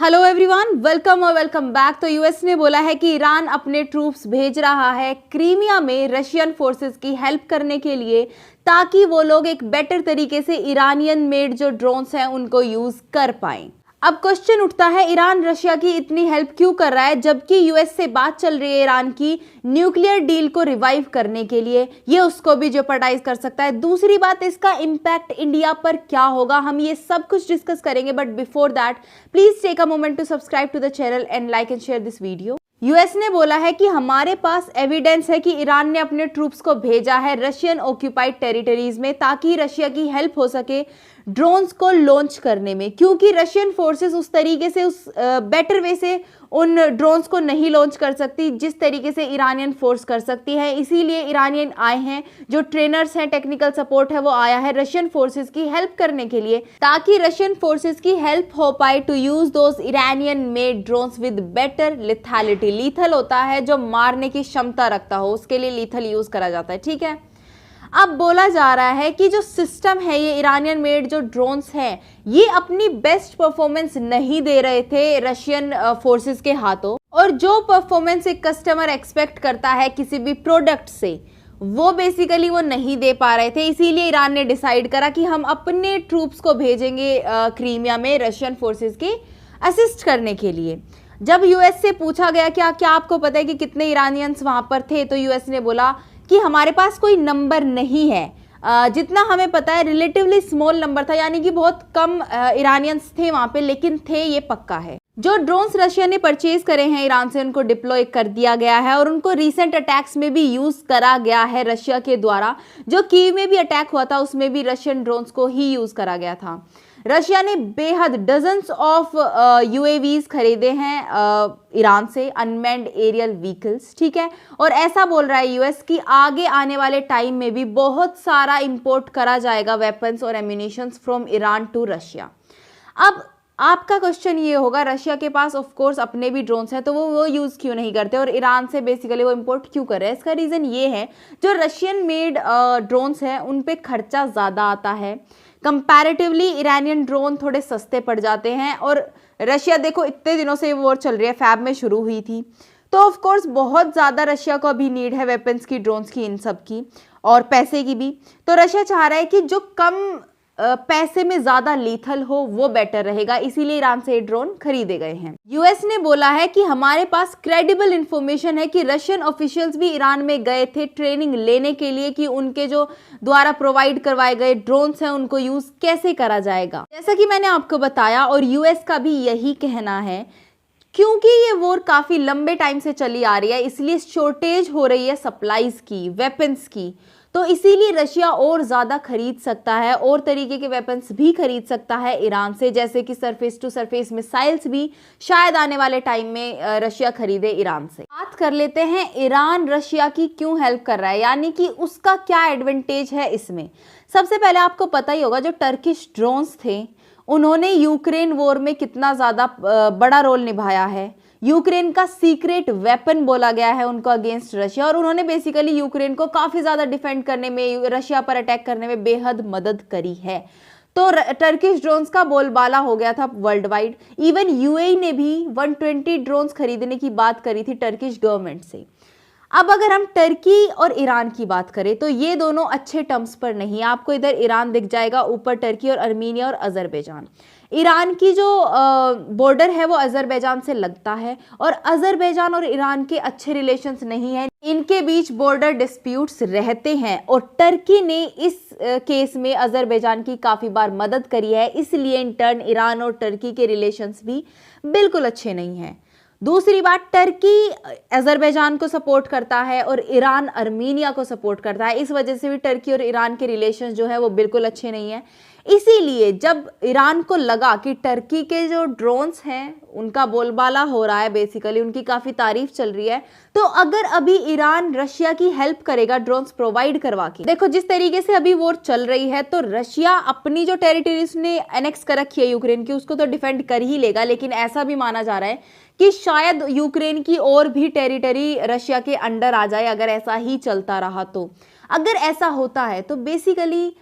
Hello everyone, welcome और welcome back. तो US ने बोला है कि ईरान अपने ट्रूप्स भेज रहा है क्रीमिया में रशियन फोर्सेस की हेल्प करने के लिए, ताकि वो लोग एक बेटर तरीके से ईरानियन मेड जो ड्रोन्स हैं उनको यूज कर पाएं। अब क्वेश्चन उठता है, ईरान रशिया की इतनी हेल्प क्यों कर रहा है, जबकि यूएस से बात चल रही है ईरान की न्यूक्लियर डील को रिवाइव करने के लिए। ये उसको भी जेपरडाइज कर सकता है। दूसरी बात, इसका इम्पैक्ट इंडिया पर क्या होगा, हम ये सब कुछ डिस्कस करेंगे। But before that please take a moment to subscribe to the channel and like and share this video. US ने बोला है कि हमारे पास एविडेंस है कि ईरान ने अपने ट्रूप्स को भेजा है रशियन ऑक्यूपाइड टेरिटरीज में, ताकि रशिया की हेल्प हो सके ड्रोन्स को लॉन्च करने में, क्योंकि रशियन फोर्सेस उस तरीके से उस बेटर वे से उन ड्रोन्स को नहीं लॉन्च कर सकती जिस तरीके से ईरानियन फोर्स कर सकती है। इसीलिए ईरानियन आए हैं, जो ट्रेनर्स हैं, टेक्निकल सपोर्ट है, वो आया है रशियन फोर्सेस की हेल्प करने के लिए, ताकि रशियन फोर्सेस की हेल्प हो पाए to use those Iranian made drones with better lethality. Lethal होता है जो मारने की क्षमता रखता हो, उसके लिए लीथल यूज करा जाता है। ठीक है, अब बोला जा रहा है कि जो सिस्टम है, ये ईरानियन मेड जो ड्रोन्स हैं, ये अपनी बेस्ट परफॉर्मेंस नहीं दे रहे थे रशियन फोर्सेस के हाथों, और जो परफॉर्मेंस एक कस्टमर एक्सपेक्ट करता है किसी भी प्रोडक्ट से, वो बेसिकली वो नहीं दे पा रहे थे। इसीलिए ईरान ने डिसाइड करा कि हम अपने ट्रूप्स को भेजेंगे क्रीमिया में रशियन फोर्सेस के असिस्ट करने के लिए। जब यूएस से पूछा गया क्या आपको पता है कि कितने ईरानियंस वहां पर थे, तो यूएस ने बोला कि हमारे पास कोई नंबर नहीं है। जितना हमें पता है रिलेटिवली स्मॉल नंबर था, यानी कि बहुत कम ईरानियंस थे वहां पे, लेकिन थे ये पक्का है। जो ड्रोन्स रशिया ने परचेज करे हैं ईरान से, उनको डिप्लॉय कर दिया गया है और उनको रीसेंट अटैक्स में भी यूज करा गया है रशिया के द्वारा। जो कीव में भी अटैक हुआ था उसमें भी रशियन ड्रोन्स को ही यूज करा गया था। रशिया ने बेहद डजन्स ऑफ यूएवीज खरीदे हैं ईरान से, अनमैन्ड एरियल व्हीकल्स। ठीक है, और ऐसा बोल रहा है यूएस कि आगे आने वाले टाइम में भी बहुत सारा इंपोर्ट करा जाएगा वेपन्स और ammunitions from Iran to Russia. अब आपका क्वेश्चन ये होगा, रशिया के पास ऑफ कोर्स अपने भी ड्रोन्स हैं, तो वो यूज क्यों नहीं करते और ईरान से बेसिकली वो इंपोर्ट क्यों कर रहे हैं? इसका रीजन ये है, जो रशियन मेड ड्रोन्स हैं उन पे खर्चा ज्यादा आता है कंपैरेटिवली। ईरानियन ड्रोन थोड़े सस्ते पड़ जाते हैं, और रशिया देखो इतने दिनों से वॉर चल रही है, फैब में शुरू हुई थी, तो ऑफ कोर्स बहुत ज़्यादा रशिया को अभी नीड है वेपन्स की, ड्रोन्स की, इन सब की, और पैसे की भी। तो रशिया चाह रहा है कि जो कम पैसे में ज्यादा लीथल हो वो बेटर रहेगा, इसीलिए ईरान से ये ड्रोन खरीदे गए हैं। यूएस ने बोला है कि हमारे पास क्रेडिबल इंफॉर्मेशन है कि रशियन ऑफिशियल्स भी ईरान में गए थे ट्रेनिंग लेने के लिए, कि उनके जो द्वारा प्रोवाइड करवाए गए ड्रोन्स हैं उनको यूज कैसे करा जाएगा। जैसा कि मैंने आपको बताया, और यूएस का भी यही कहना है, क्योंकि ये वॉर काफी लंबे टाइम से चली आ रही है, इसलिए शॉर्टेज हो रही है सप्लाईज की, वेपन्स की, तो इसीलिए रशिया और ज़्यादा खरीद सकता है, और तरीके के वेपन्स भी खरीद सकता है ईरान से, जैसे कि सरफेस टू सरफेस मिसाइल्स भी शायद आने वाले टाइम में रशिया खरीदे ईरान से। बात कर लेते हैं ईरान रशिया की क्यों हेल्प कर रहा है, यानी कि उसका क्या एडवांटेज है इसमें। सबसे पहले आपको पता ही होगा, जो टर्किश ड्रोन्स थे उन्होंने यूक्रेन वॉर में कितना ज़्यादा बड़ा रोल निभाया है। यूक्रेन का सीक्रेट वेपन बोला गया है उनको अगेंस्ट रशिया, और उन्होंने बेसिकली यूक्रेन को काफ़ी ज़्यादा डिफेंड करने में, रशिया पर अटैक करने में बेहद मदद करी है। तो टर्किश ड्रोन्स का बोलबाला हो गया था वर्ल्ड वाइड। इवन यूएई ने भी 120 ड्रोन्स खरीदने की बात करी थी टर्किश गवर्नमेंट से। अब अगर हम टर्की और ईरान की बात करें, तो ये दोनों अच्छे टर्म्स पर नहीं है। आपको इधर ईरान दिख जाएगा, ऊपर टर्की और अर्मीनिया और अजरबैजान। ईरान की जो बॉर्डर है वो अजरबैजान से लगता है, और अजरबैजान और ईरान के अच्छे रिलेशंस नहीं हैं, इनके बीच बॉर्डर डिस्प्यूट्स रहते हैं, और टर्की ने इस केस में अजरबैजान की काफ़ी बार मदद करी है, इसलिए इन टर्न ईरान और टर्की के रिलेशंस भी बिल्कुल अच्छे नहीं हैं। दूसरी बात, टर्की अजरबैजान को सपोर्ट करता है और ईरान अर्मीनिया को सपोर्ट करता है, इस वजह से भी टर्की और ईरान के रिलेशंस जो है वो बिल्कुल अच्छे नहीं हैं। इसीलिए जब ईरान को लगा कि टर्की के जो ड्रोन्स हैं उनका बोलबाला हो रहा है, बेसिकली उनकी काफ़ी तारीफ चल रही है, तो अगर अभी ईरान रशिया की हेल्प करेगा ड्रोन्स प्रोवाइड करवा के, देखो जिस तरीके से अभी वॉर चल रही है, तो रशिया अपनी जो टेरिटरीज ने एनेक्स कर रखी है यूक्रेन की, उसको तो डिफेंड कर ही लेगा, लेकिन ऐसा भी माना जा रहा है कि शायद यूक्रेन की और भी टेरिटरी रशिया के अंडर आ जाए, अगर ऐसा ही चलता रहा तो। अगर ऐसा होता है तो बेसिकली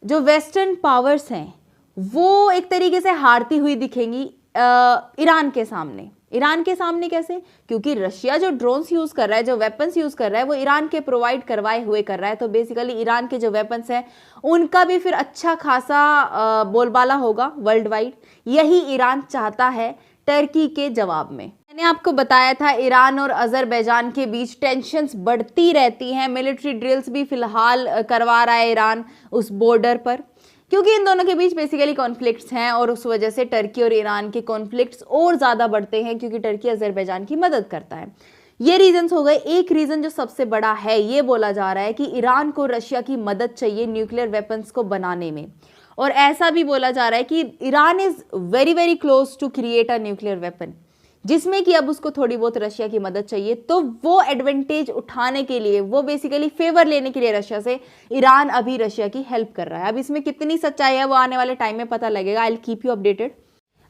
जो वेस्टर्न पावर्स हैं वो एक तरीके से हारती हुई दिखेंगी, ईरान के सामने कैसे? क्योंकि रशिया जो ड्रोन्स यूज कर रहा है, जो वेपन्स यूज कर रहा है, वो ईरान के प्रोवाइड करवाए हुए कर रहा है। तो बेसिकली ईरान के जो वेपन्स हैं उनका भी फिर अच्छा खासा बोलबाला होगा वर्ल्ड वाइड। यही ईरान चाहता है टर्की के जवाब में। मैंने आपको बताया था ईरान और अजरबैजान के बीच टेंशन्स बढ़ती रहती हैं। मिलिट्री ड्रिल्स भी फिलहाल करवा रहा है ईरान उस बॉर्डर पर, क्योंकि इन दोनों के बीच बेसिकली कॉन्फ्लिक्ट्स हैं और उस वजह से टर्की और ईरान के कॉन्फ्लिक्ट्स और ज़्यादा बढ़ते हैं, क्योंकि टर्की अजरबैजान की मदद करता है। ये रीजंस हो गए। एक रीजन जो सबसे बड़ा है, ये बोला जा रहा है कि ईरान को रशिया की मदद चाहिए न्यूक्लियर वेपन्स को बनाने में, और ऐसा भी बोला जा रहा है कि Iran is very very close to create a nuclear weapon, जिसमें कि अब उसको थोड़ी बहुत रशिया की मदद चाहिए। तो वो एडवांटेज उठाने के लिए, वो बेसिकली फेवर लेने के लिए रशिया से ईरान अभी रशिया की हेल्प कर रहा है। अब इसमें कितनी सच्चाई है वो आने वाले टाइम में पता लगेगा। I will keep you updated.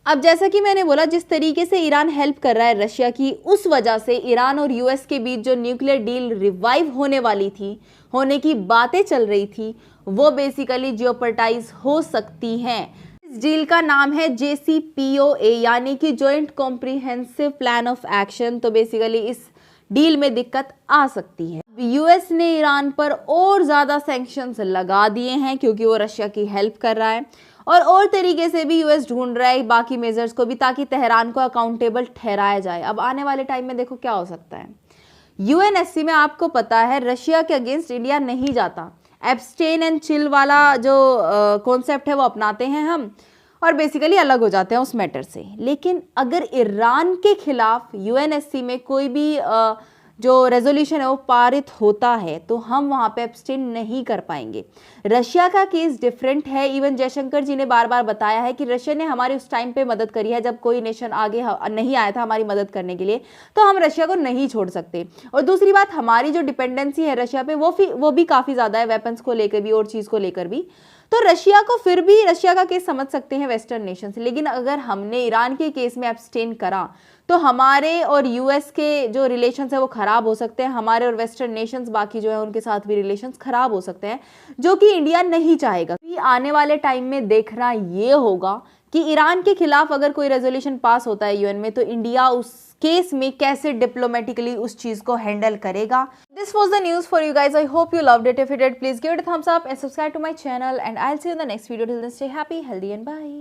अब जैसा कि मैंने बोला, जिस तरीके से ईरान हेल्प कर रहा है रशिया की, उस वजह से ईरान और यूएस के बीच जो न्यूक्लियर डील रिवाइव होने वाली थी, होने की बातें चल रही थी, वो बेसिकली जियोपर्टाइज हो सकती हैं। इस डील का नाम है JCPOA, यानी कि joint comprehensive plan of action. तो बेसिकली इस डील में दिक्कत आ सकती है। यूएस ने ईरान पर और ज़्यादा सैंक्शंस लगा दिए हैं, क्योंकि वो रशिया की हेल्प कर रहा है, और तरीके से भी यूएस ढूंढ रहा है बाकी मेजर्स को भी, ताकि तेहरान को अकाउंटेबल ठहराया जाए। अब आने वाले टाइम में देखो क्या हो सकता है। UNSC में आपको पता है रशिया के अगेंस्ट इंडिया नहीं जाता। एब्सटेन एंड चिल वाला जो कॉन्सेप्ट है वो अपनाते हैं हम, और बेसिकली अलग हो जाते हैं उस मैटर से। लेकिन अगर ईरान के खिलाफ UNSC में कोई भी जो रेजोल्यूशन है वो पारित होता है, तो हम वहाँ पे एब्सटेन नहीं कर पाएंगे। रशिया का केस डिफरेंट है। इवन जयशंकर जी ने बार बार बताया है कि रशिया ने हमारी उस टाइम पे मदद करी है जब कोई नेशन आगे नहीं आया था हमारी मदद करने के लिए, तो हम रशिया को नहीं छोड़ सकते। और दूसरी बात, हमारी जो डिपेंडेंसी है रशिया पे वो भी काफ़ी ज़्यादा है, वेपन्स को लेकर भी और चीज़ को लेकर भी। तो रशिया को फिर भी, रशिया का केस समझ सकते हैं वेस्टर्न नेशंस। लेकिन अगर हमने ईरान के केस में एब्सटेन करा, तो हमारे और यूएस के जो रिलेशंस है वो खराब हो सकते हैं। हमारे और वेस्टर्न नेशंस बाकी जो है उनके साथ भी रिलेशंस खराब हो सकते हैं, जो कि इंडिया नहीं चाहेगा। आने वाले टाइम में देखना ये होगा कि ईरान के खिलाफ अगर कोई रेजोल्यूशन पास होता है UN में, तो इंडिया उस केस में कैसे डिप्लोमेटिकली उस चीज को हैंडल करेगा। This was the news for you guys. I hope you loved it. If you did, please give it a thumbs up and subscribe to my channel, and I will see you in the next video. Till then stay happy, healthy and bye.